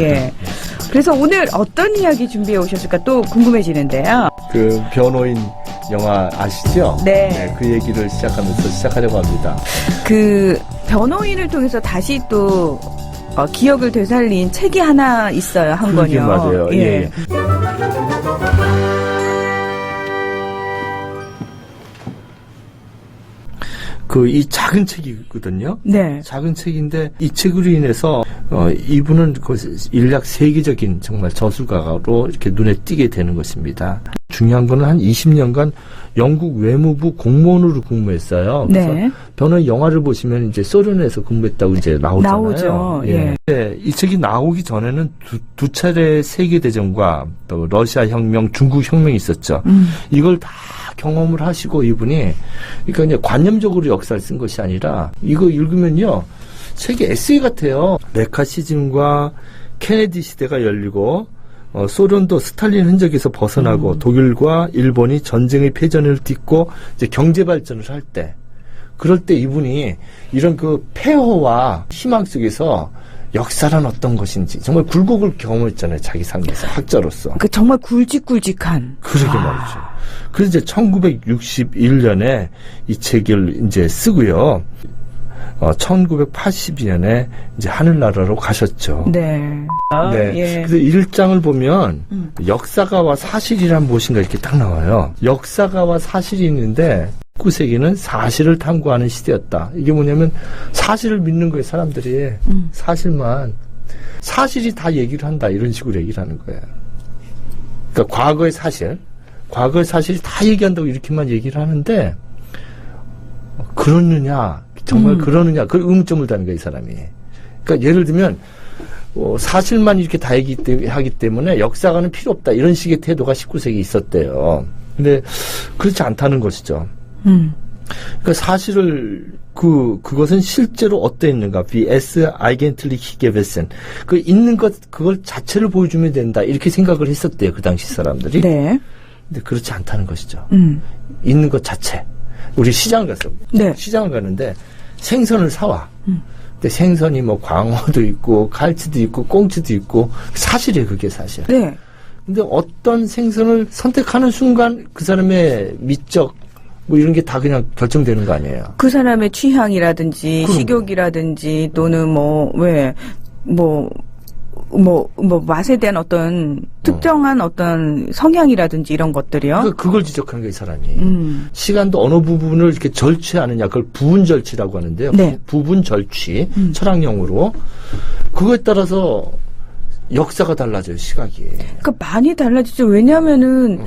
예. 그래서 오늘 어떤 이야기 준비해 오셨을까 또 궁금해지는데요. 그 변호인 영화 아시죠? 네. 그 얘기를 시작하려고 합니다. 그 변호인을 통해서 다시 또 기억을 되살린 책이 하나 있어요. 한 그러게 권이요. 맞아요. 예. 예. 이 작은 책이 있거든요. 네. 작은 책인데 이 책으로 인해서 이분은 인류 세계적인 정말 저술가로 이렇게 눈에 띄게 되는 것입니다. 중요한 거는 한 20년간 영국 외무부 공무원으로 근무했어요. 그래서 네. 변호인 영화를 보시면 이제 소련에서 근무했다고 이제 나오잖아요. 나오죠. 예. 네, 이 책이 나오기 전에는 두 차례 세계대전과 또 러시아 혁명, 중국 혁명이 있었죠. 이걸 다 경험을 하시고 이분이 그러니까 이제 관념적으로 역사를 쓴 것이 아니라 이거 읽으면요 책이 에세이 같아요. 메카시즘과 케네디 시대가 열리고 소련도 스탈린 흔적에서 벗어나고 독일과 일본이 전쟁의 패전을 딛고 이제 경제 발전을 할 때 그럴 때 이분이 이런 그 폐허와 희망 속에서 역사란 어떤 것인지 정말 굴곡을 경험했잖아요. 자기 삶에서 학자로서. 그 정말 굵직굵직한. 그러게 말이죠. 그래서 이제 1961년에 이 책을 이제 쓰고요. 1982년에 이제 하늘나라로 가셨죠. 네. 네. 예. 그래서 1장을 보면 역사가와 사실이란 무엇인가 이렇게 딱 나와요. 역사가와 사실이 있는데 19세기는 사실을 탐구하는 시대였다. 이게 뭐냐면 사실을 믿는 거예요. 사람들이. 사실이 다 얘기를 한다. 이런 식으로 얘기를 하는 거예요. 그러니까 과거의 사실이 다 얘기한다고 이렇게만 얘기를 하는데 그러느냐 정말 그러느냐 그 의문점을 다는 거예요. 이 사람이. 그러니까 예를 들면 사실만 이렇게 다 얘기하기 때문에 역사가는 필요 없다. 이런 식의 태도가 19세기에 있었대요. 근데 그렇지 않다는 것이죠. 그러니까 사실을 그것은 실제로 어떠했는가? Wie es eigentlich gewesen. 그 있는 것 그걸 자체를 보여주면 된다. 이렇게 생각을 했었대요. 그 당시 사람들이. 네. 근데 그렇지 않다는 것이죠. 있는 것 자체. 우리 시장을 갔어. 네. 시장을 가는데 생선을 사와. 근데 생선이 뭐 광어도 있고 갈치도 있고 꽁치도 있고 사실이에요. 그게 사실. 네. 근데 어떤 생선을 선택하는 순간 그 사람의 미적 뭐 이런 게 다 그냥 결정되는 거 아니에요. 그 사람의 취향이라든지 그럼. 식욕이라든지 또는 맛에 대한 어떤 특정한 어떤 성향이라든지 이런 것들이요. 그걸 지적하는 거예요, 이 사람이. 시간도 어느 부분을 이렇게 절취하느냐, 그걸 부분 절취라고 하는데요. 네. 부분 절취, 철학용어로. 그거에 따라서 역사가 달라져요, 시각이. 그러니까 많이 달라지죠. 왜냐하면은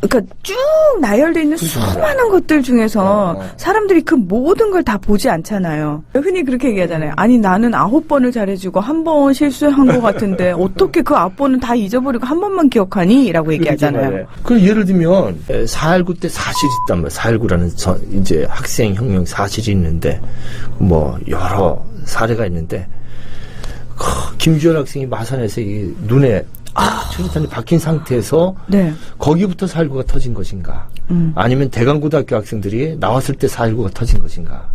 그러니까 쭉 나열되어 있는 수많은 것들 중에서 사람들이 그 모든 걸 다 보지 않잖아요. 흔히 그렇게 얘기하잖아요. 아니 나는 9번을 잘해주고 1번 실수한 것 같은데 어떻게 그 9번은 다 잊어버리고 1번만 기억하니? 라고 얘기하잖아요. 그 예를 들면 4.19 때 사실이 있단 말이에요. 4.19라는 이제 학생혁명 사실이 있는데 뭐 여러 사례가 있는데 김주열 학생이 마산에서 이 눈에 최루탄이 박힌 상태에서 네. 거기부터 4.19가 터진 것인가? 아니면 대강고등학교 학생들이 나왔을 때 4.19가 터진 것인가?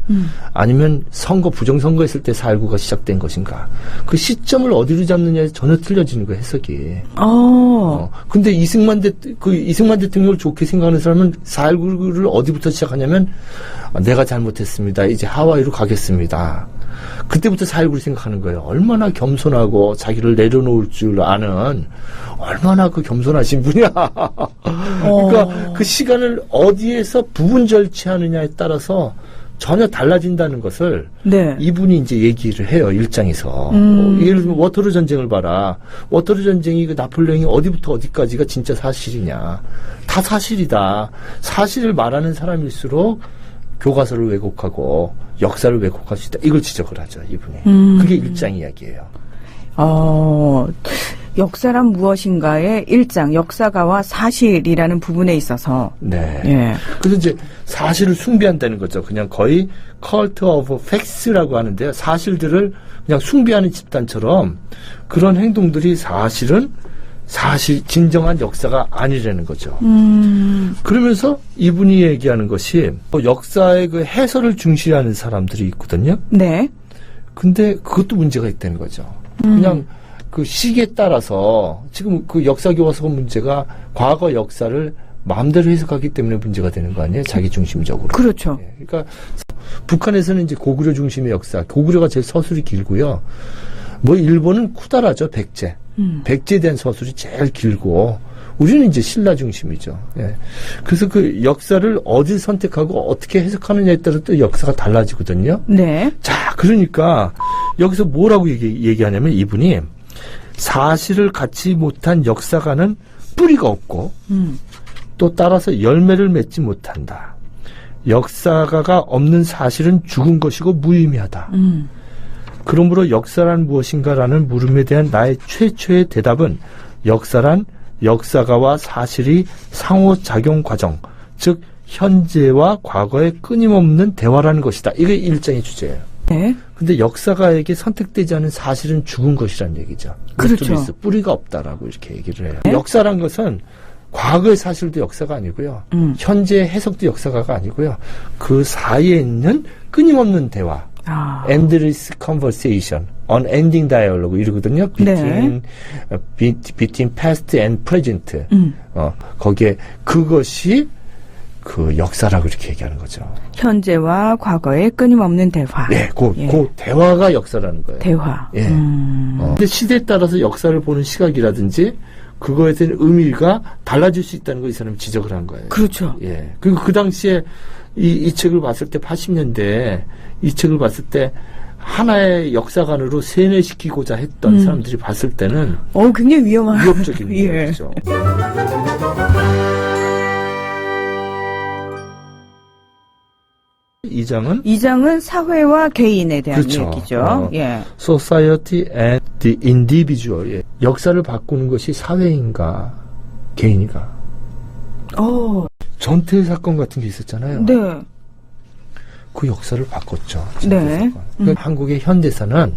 아니면 부정선거 했을 때 4.19가 시작된 것인가? 그 시점을 어디로 잡느냐에 전혀 틀려지는 거예요, 해석이. 근데 이승만 대통령을 좋게 생각하는 사람은 4.19를 어디부터 시작하냐면 내가 잘못했습니다. 이제 하와이로 가겠습니다. 그때부터 4.19를 생각하는 거예요. 얼마나 겸손하고 자기를 내려놓을 줄 아는 얼마나 그 겸손하신 분이야. 그러니까 그 시간을 어디에서 부분 절취하느냐에 따라서 전혀 달라진다는 것을 네. 이분이 이제 얘기를 해요. 1장에서. 예를 들면 워터루 전쟁을 봐라. 워터루 전쟁이 그 나폴레옹이 어디부터 어디까지가 진짜 사실이냐. 다 사실이다. 사실을 말하는 사람일수록 교과서를 왜곡하고 역사를 왜곡할 수 있다. 이걸 지적을 하죠, 이분이. 그게 1장 이야기예요. 역사란 무엇인가의 1장, 역사가와 사실이라는 부분에 있어서. 네. 예. 그래서 이제 사실을 숭배한다는 거죠. 그냥 거의 cult of facts라고 하는데요. 사실들을 그냥 숭배하는 집단처럼 그런 행동들이 진정한 역사가 아니라는 거죠. 그러면서 이분이 얘기하는 것이 역사의 그 해설을 중시하는 사람들이 있거든요. 네. 근데 그것도 문제가 있다는 거죠. 그냥 그 시기에 따라서 지금 그 역사 교과서 문제가 과거 역사를 마음대로 해석하기 때문에 문제가 되는 거 아니에요? 자기 중심적으로. 그렇죠. 예, 그러니까 북한에서는 이제 고구려 중심의 역사, 고구려가 제일 서술이 길고요. 뭐 일본은 쿠다라죠, 백제. 백제에 대한 서술이 제일 길고 우리는 이제 신라 중심이죠. 예. 그래서 그 역사를 어딜 선택하고 어떻게 해석하느냐에 따라 또 역사가 달라지거든요. 네. 자, 그러니까 여기서 뭐라고 얘기하냐면 이분이 사실을 갖지 못한 역사가는 뿌리가 없고 또 따라서 열매를 맺지 못한다. 역사가가 없는 사실은 죽은 것이고 무의미하다. 그러므로 역사란 무엇인가라는 물음에 대한 나의 최초의 대답은 역사란 역사가와 사실이 상호작용 과정, 즉 현재와 과거의 끊임없는 대화라는 것이다. 이게 1장의 주제예요. 네. 근데 역사가에게 선택되지 않은 사실은 죽은 것이란 얘기죠. 그렇죠. 뿌리가 없다라고 이렇게 얘기를 해요. 역사란 것은 과거의 사실도 역사가 아니고요. 현재의 해석도 역사가가 아니고요. 그 사이에 있는 끊임없는 대화. endless conversation, unending dialogue 이러거든요. between past and present. 거기에 그것이 그 역사라고 이렇게 얘기하는 거죠. 현재와 과거의 끊임없는 대화. 네, 그 대화가 역사라는 거예요. 대화. 예. 근데 시대에 따라서 역사를 보는 시각이라든지 그거에 대한 의미가 달라질 수 있다는 걸 이 사람이 지적을 한 거예요. 그렇죠. 예. 그리고 그 당시에 이 책을 봤을 때 80년대 이 책을 봤을 때 하나의 역사관으로 세뇌시키고자 했던 사람들이 봤을 때는 굉장히 위협적인 예. 거죠. 이 장은 사회와 개인에 대한 그렇죠. 얘기죠. 예. Society and the individual. 예. 역사를 바꾸는 것이 사회인가 개인인가. 전태 사건 같은 게 있었잖아요. 네. 그 역사를 바꿨죠. 네. 그러니까 한국의 현대사는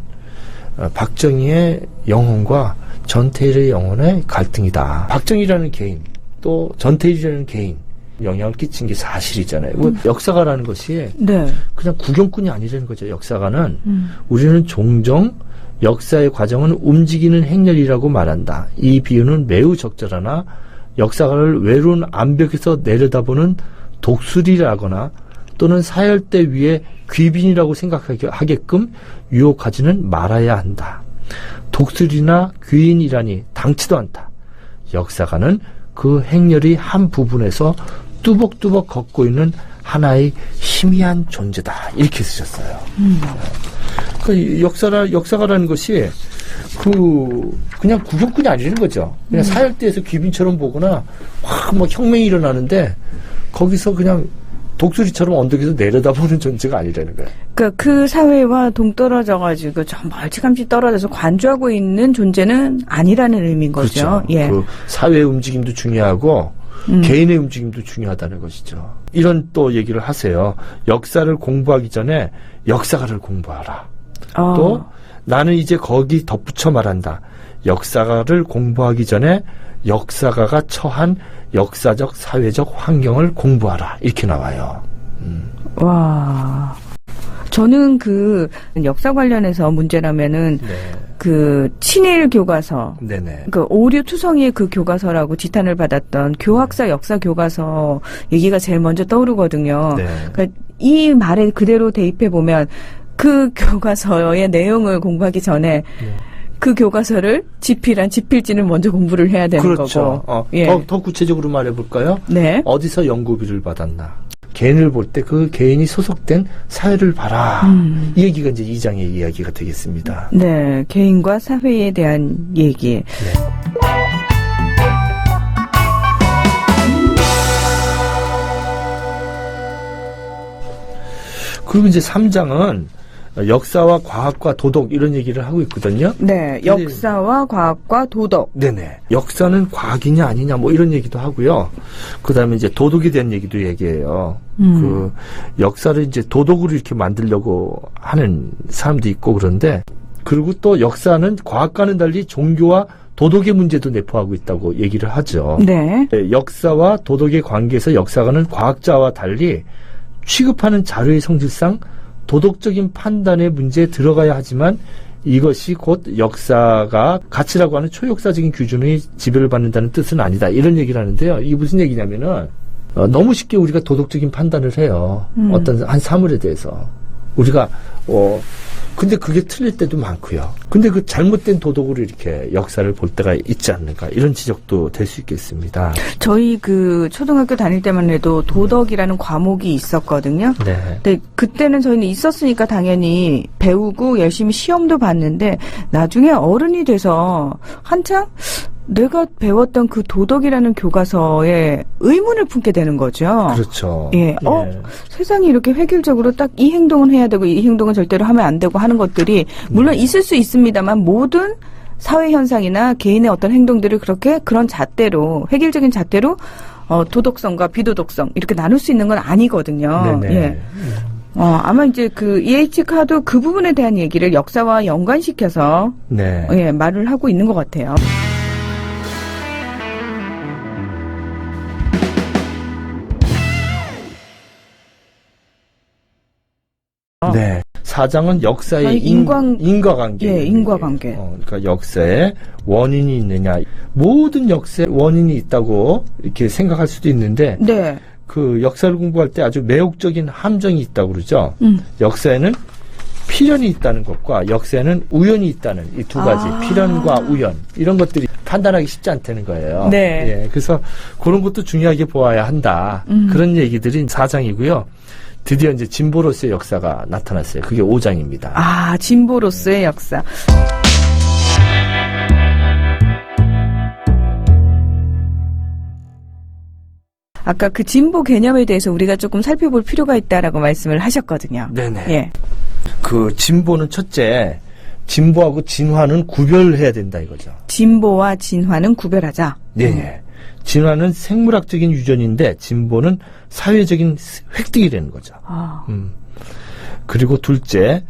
박정희의 영혼과 전태일의 영혼의 갈등이다. 박정희라는 개인 또 전태일이라는 개인 영향을 끼친 게 사실이잖아요. 역사가라는 것이 그냥 구경꾼이 아니라는 거죠. 역사가는 우리는 종종 역사의 과정은 움직이는 행렬이라고 말한다. 이 비유는 매우 적절하나 역사가를 외로운 암벽에서 내려다보는 독수리라거나 또는 사열대 위에 귀빈이라고 생각하게끔 유혹하지는 말아야 한다. 독수리나 귀인이라니 당치도 않다. 역사가는 그 행렬이 한 부분에서 뚜벅뚜벅 걷고 있는 하나의 희미한 존재다. 이렇게 쓰셨어요. 그 역사가라는 것이 그냥 구경꾼이 아니라는 거죠. 그냥 사열대에서 귀빈처럼 보거나 막 혁명이 일어나는데 거기서 그냥 독수리처럼 언덕에서 내려다보는 존재가 아니라는 거예요. 그러니까 그 사회와 동떨어져가지고 좀 멀찌감치 떨어져서 관주하고 있는 존재는 아니라는 의미인 거죠. 그렇죠. 예. 그 사회의 움직임도 중요하고 개인의 움직임도 중요하다는 것이죠. 이런 또 얘기를 하세요. 역사를 공부하기 전에 역사가를 공부하라. 또 나는 이제 거기 덧붙여 말한다. 역사가를 공부하기 전에 역사가가 처한 역사적 사회적 환경을 공부하라. 이렇게 나와요. 와. 저는 그 역사 관련해서 문제라면은 그 친일 교과서, 그 오류 투성이의 그 교과서라고 지탄을 받았던 교학사 역사 교과서 얘기가 제일 먼저 떠오르거든요. 그러니까 이 말에 그대로 대입해 보면 그 교과서의 내용을 공부하기 전에 그 교과서를 지필지는 먼저 공부를 해야 되는 그렇죠. 거고. 더 구체적으로 말해볼까요? 네. 어디서 연구비를 받았나? 개인을 볼 때 그 개인이 소속된 사회를 봐라. 이 얘기가 이제 2장의 이야기가 되겠습니다. 네. 개인과 사회에 대한 얘기. 그리고 이제 3장은 역사와 과학과 도덕 이런 얘기를 하고 있거든요. 네. 역사와 과학과 도덕. 네네. 역사는 과학이냐 아니냐 뭐 이런 얘기도 하고요. 그 다음에 이제 도덕에 대한 얘기도 얘기해요. 그 역사를 이제 도덕으로 이렇게 만들려고 하는 사람도 있고 그런데 그리고 또 역사는 과학과는 달리 종교와 도덕의 문제도 내포하고 있다고 얘기를 하죠. 네. 역사와 도덕의 관계에서 역사가는 과학자와 달리 취급하는 자료의 성질상 도덕적인 판단의 문제에 들어가야 하지만 이것이 곧 역사가 가치라고 하는 초역사적인 기준의 지배를 받는다는 뜻은 아니다. 이런 얘기를 하는데요. 이게 무슨 얘기냐면은 너무 쉽게 우리가 도덕적인 판단을 해요. 어떤 한 사물에 대해서. 우리가 근데 그게 틀릴 때도 많고요. 근데 그 잘못된 도덕으로 이렇게 역사를 볼 때가 있지 않는가 이런 지적도 될 수 있겠습니다. 저희 그 초등학교 다닐 때만 해도 도덕이라는 과목이 있었거든요. 네. 근데 그때는 저희는 있었으니까 당연히 배우고 열심히 시험도 봤는데 나중에 어른이 돼서 한창 내가 배웠던 그 도덕이라는 교과서에 의문을 품게 되는 거죠. 그렇죠. 예. 세상이 이렇게 획일적으로 딱 이 행동은 해야 되고 이 행동은 절대로 하면 안 되고 하는 것들이 물론 있을 수 있습니다만 모든 사회 현상이나 개인의 어떤 행동들을 그렇게 그런 잣대로 획일적인 잣대로 도덕성과 비도덕성 이렇게 나눌 수 있는 건 아니거든요. 네네. 예. 아마 이제 그 EH 카도 그 부분에 대한 얘기를 역사와 연관시켜서 네. 예, 말을 하고 있는 것 같아요. 네. 4장은 역사의 인과관계. 예, 인과관계. 그러니까 역사에 원인이 있느냐. 모든 역사에 원인이 있다고 이렇게 생각할 수도 있는데, 네. 그 역사를 공부할 때 아주 매혹적인 함정이 있다고 그러죠. 역사에는 필연이 있다는 것과 역사에는 우연이 있다는 이 두 가지. 필연과 우연. 이런 것들이 판단하기 쉽지 않다는 거예요. 네. 예, 그래서 그런 것도 중요하게 보아야 한다. 그런 얘기들이 4장이고요. 드디어 이제 진보로서의 역사가 나타났어요. 그게 5장입니다. 진보로서의 역사. 아까 그 진보 개념에 대해서 우리가 조금 살펴볼 필요가 있다라고 말씀을 하셨거든요. 네네. 예. 그 진보는 첫째, 진보하고 진화는 구별해야 된다 이거죠. 진보와 진화는 구별하자. 네. 진화는 생물학적인 유전인데 진보는 사회적인 획득이라는 거죠. 그리고 둘째,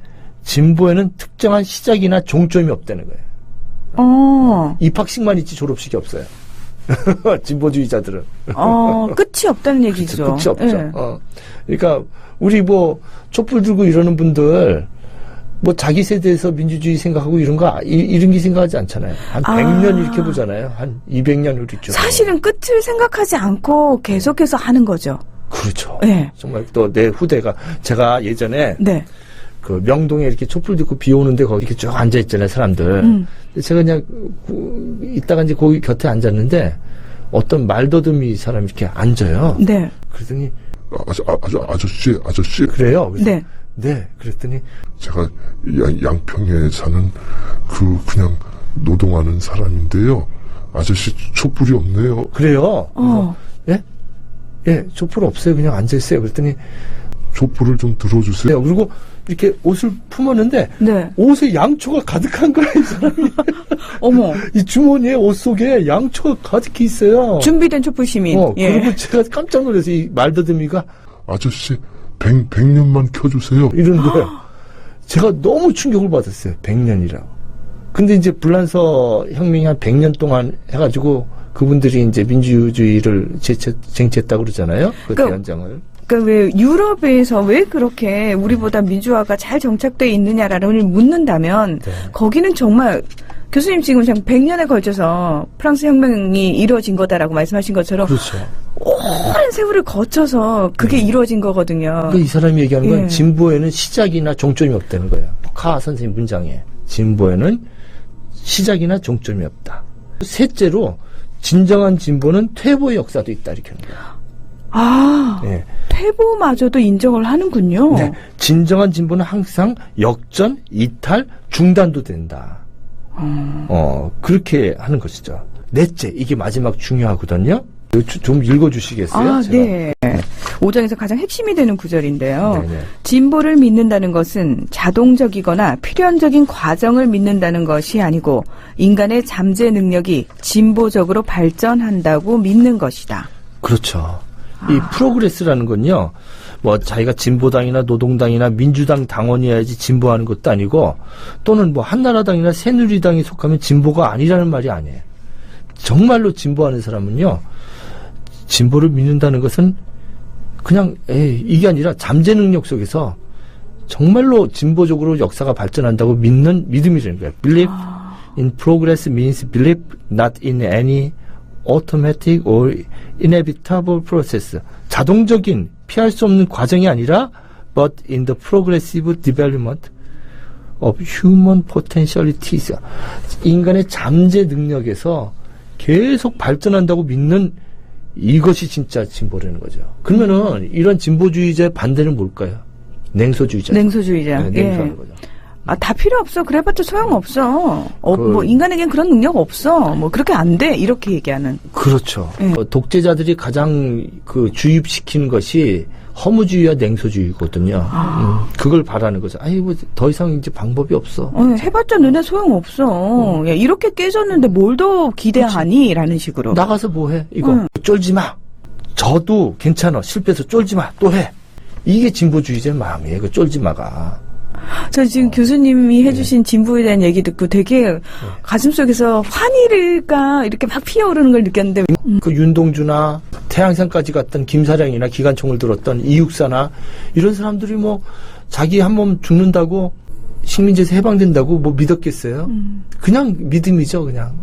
진보에는 특정한 시작이나 종점이 없다는 거예요. 입학식만 있지 졸업식이 없어요. 진보주의자들은. 끝이 없다는 얘기죠. 끝이 없죠. 예. 그러니까 우리 뭐 촛불 들고 이러는 분들 뭐 자기 세대에서 민주주의 생각하고 이런 게 생각하지 않잖아요. 한 100년 이렇게 보잖아요. 한 200년 이렇게. 사실은 끝을 생각하지 않고 계속해서 하는 거죠. 그렇죠. 네. 정말 또 내 후대가 제가 예전에 네. 그 명동에 이렇게 촛불 듣고 비 오는데 거기 이렇게 쭉 앉아 있잖아요, 사람들. 근데 제가 그냥 이따가 이제 거기 곁에 앉았는데 어떤 말더듬이 사람이 이렇게 앉아요. 네. 그랬더니 아저씨. 그래요. 그래서 네. 네. 그랬더니 제가 양평에 사는 그냥 노동하는 사람인데요. 아저씨 촛불이 없네요. 그래요. 그래서 예, 촛불 없어요. 그냥 앉아 있어요. 그랬더니 촛불을 좀 들어주세요. 그리고 이렇게 옷을 품었는데 네. 옷에 양초가 가득한 거야, 이 사람이. 어머. 이 주머니에 옷 속에 양초가 가득히 있어요. 준비된 촛불 시민. 그리고 제가 깜짝 놀라서 이 말더듬이가 아저씨 100년만 켜주세요. 이런데 제가 너무 충격을 받았어요. 100년이라고. 근데 이제 불란서 혁명이 한 100년 동안 해가지고 그분들이 이제 민주주의를 쟁취했다고 그러잖아요. 그 대연장을. 그러니까 왜 유럽에서 왜 그렇게 우리보다 민주화가 잘 정착되어 있느냐라는 묻는다면 네. 거기는 정말 교수님 지금 100년에 걸쳐서 프랑스 혁명이 이루어진 거다라고 말씀하신 것처럼 그렇죠. 오랜 세월을 거쳐서 그게 이루어진 거거든요. 그러니까 이 사람이 얘기하는 건 예. 진보에는 시작이나 종점이 없다는 거예요. 카 선생님 문장에 진보에는 시작이나 종점이 없다. 셋째로 진정한 진보는 퇴보의 역사도 있다 이렇게 하는 거예요. 네. 퇴보마저도 인정을 하는군요. 네. 진정한 진보는 항상 역전, 이탈, 중단도 된다. 그렇게 하는 것이죠. 넷째, 이게 마지막 중요하거든요. 좀 읽어주시겠어요? 제가? 네. 5장에서 가장 핵심이 되는 구절인데요. 네네. 진보를 믿는다는 것은 자동적이거나 필연적인 과정을 믿는다는 것이 아니고 인간의 잠재 능력이 진보적으로 발전한다고 믿는 것이다. 그렇죠. 이 프로그레스라는 건요, 뭐 자기가 진보당이나 노동당이나 민주당 당원이어야지 진보하는 것도 아니고 또는 뭐 한나라당이나 새누리당에 속하면 진보가 아니라는 말이 아니에요. 정말로 진보하는 사람은요, 진보를 믿는다는 것은 그냥 이게 아니라 잠재 능력 속에서 정말로 진보적으로 역사가 발전한다고 믿는 믿음이라는 거예요. Belief in progress means belief not in any automatic or inevitable process. 자동적인 피할 수 없는 과정이 아니라 but in the progressive development of human potentialities. 인간의 잠재 능력에서 계속 발전한다고 믿는 이것이 진짜 진보라는 거죠. 그러면은 이런 진보주의자의 반대는 뭘까요? 냉소주의자. 냉소주의자. 네, 냉소하는 거죠. 다 필요 없어. 그래봤자 소용없어. 뭐 인간에겐 그런 능력 없어. 뭐 그렇게 안 돼. 이렇게 얘기하는. 그렇죠. 독재자들이 가장 주입시키는 것이 허무주의와 냉소주의거든요. 그걸 바라는 거죠. 아니, 뭐, 더 이상 이제 방법이 없어. 해봤자 너네 소용없어. 야, 이렇게 깨졌는데 뭘 더 기대하니? 라는 식으로. 나가서 뭐 해? 이거. 쫄지 마. 저도 괜찮아. 실패해서 쫄지 마. 또 해. 이게 진보주의자의 마음이에요. 그 쫄지 마가. 저 지금 교수님이 해주신 진보에 대한 얘기 듣고 되게 가슴속에서 환희가 이렇게 막 피어오르는 걸 느꼈는데. 그 윤동주나 태양산까지 갔던 김사량이나 기관총을 들었던 이육사나 이런 사람들이 뭐 자기 한 몸 죽는다고 식민지에서 해방된다고 뭐 믿었겠어요? 그냥 믿음이죠, 그냥.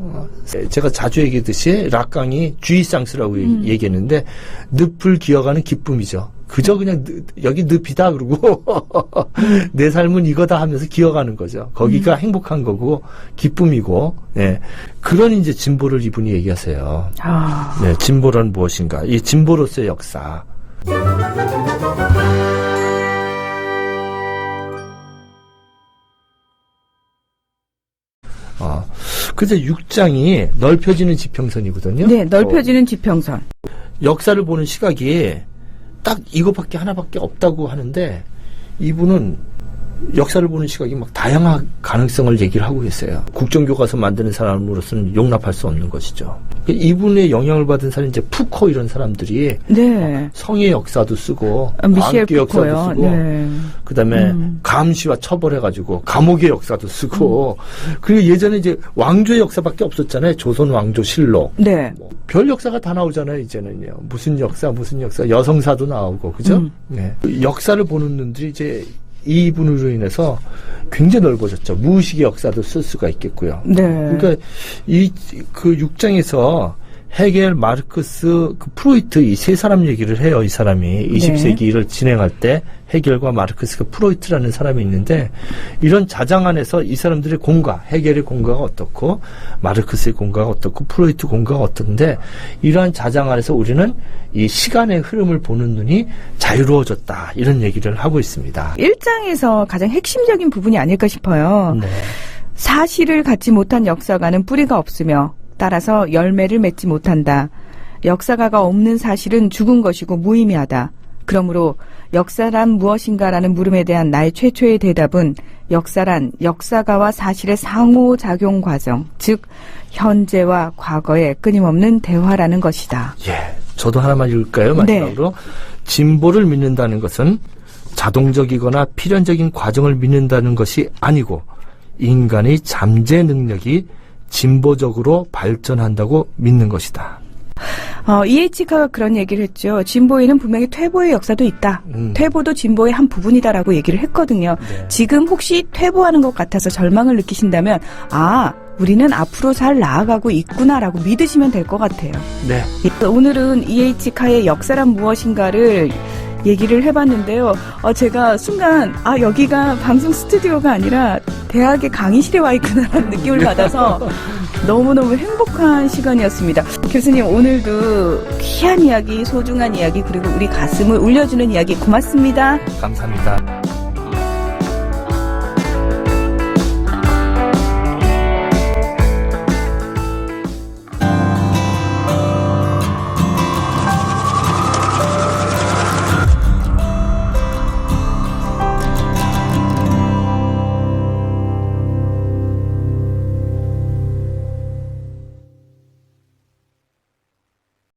제가 자주 얘기했듯이 락강이 주의상스라고 얘기했는데 늪을 기어가는 기쁨이죠. 그저 그냥 여기 늪이다 그러고 내 삶은 이거다 하면서 기어가는 거죠. 거기가 행복한 거고 기쁨이고, 네. 그런 이제 진보를 이분이 얘기하세요. 네, 진보란 무엇인가? 이 진보로서의 역사. 그래서 6장이 넓혀지는 지평선이거든요. 네, 넓혀지는 지평선. 역사를 보는 시각이 딱 이거밖에 하나밖에 없다고 하는데 이분은 역사를 보는 시각이 막 다양한 가능성을 얘기를 하고 계세요. 국정교과서 만드는 사람으로서는 용납할 수 없는 것이죠. 이분의 영향을 받은 사람이 이제 푸코 이런 사람들이 네. 성의 역사도 쓰고 미셸 광기 역사도 푸코요. 쓰고 네. 그다음에 감시와 처벌해가지고 감옥의 역사도 쓰고 그리고 예전에 이제 왕조의 역사밖에 없었잖아요. 조선 왕조 실록. 네. 뭐 별 역사가 다 나오잖아요. 이제는요. 무슨 역사 여성사도 나오고 그죠? 네. 역사를 보는 눈들이 이제 이분으로 인해서 굉장히 넓어졌죠. 무의식의 역사도 쓸 수가 있겠고요. 네. 그러니까 그 6장에서 헤겔, 마르크스, 프로이트 이 세 사람 얘기를 해요. 이 사람이 20세기를 진행할 때 헤겔과 마르크스가 프로이트라는 사람이 있는데 이런 자장 안에서 이 사람들의 공과 헤겔의 공과가 어떻고 마르크스의 공과가 어떻고 프로이트 공과가 어떤데 이러한 자장 안에서 우리는 이 시간의 흐름을 보는 눈이 자유로워졌다. 이런 얘기를 하고 있습니다. 1장에서 가장 핵심적인 부분이 아닐까 싶어요. 네. 사실을 갖지 못한 역사가는 뿌리가 없으며 따라서 열매를 맺지 못한다. 역사가가 없는 사실은 죽은 것이고 무의미하다. 그러므로 역사란 무엇인가라는 물음에 대한 나의 최초의 대답은 역사란 역사가와 사실의 상호작용 과정, 즉 현재와 과거의 끊임없는 대화라는 것이다. 예, 저도 하나만 읽을까요? 마지막으로. 네. 진보를 믿는다는 것은 자동적이거나 필연적인 과정을 믿는다는 것이 아니고 인간의 잠재 능력이 진보적으로 발전한다고 믿는 것이다. E.H.카가 그런 얘기를 했죠. 진보에는 분명히 퇴보의 역사도 있다. 퇴보도 진보의 한 부분이다라고 얘기를 했거든요. 네. 지금 혹시 퇴보하는 것 같아서 절망을 느끼신다면 우리는 앞으로 잘 나아가고 있구나라고 믿으시면 될 것 같아요. 네. 오늘은 E.H.카의 역사란 무엇인가를 얘기를 해봤는데요. 제가 순간 여기가 방송 스튜디오가 아니라 대학의 강의실에 와 있구나라는 느낌을 받아서 너무너무 행복한 시간이었습니다. 교수님 오늘도 귀한 이야기, 소중한 이야기 그리고 우리 가슴을 울려주는 이야기 고맙습니다. 감사합니다.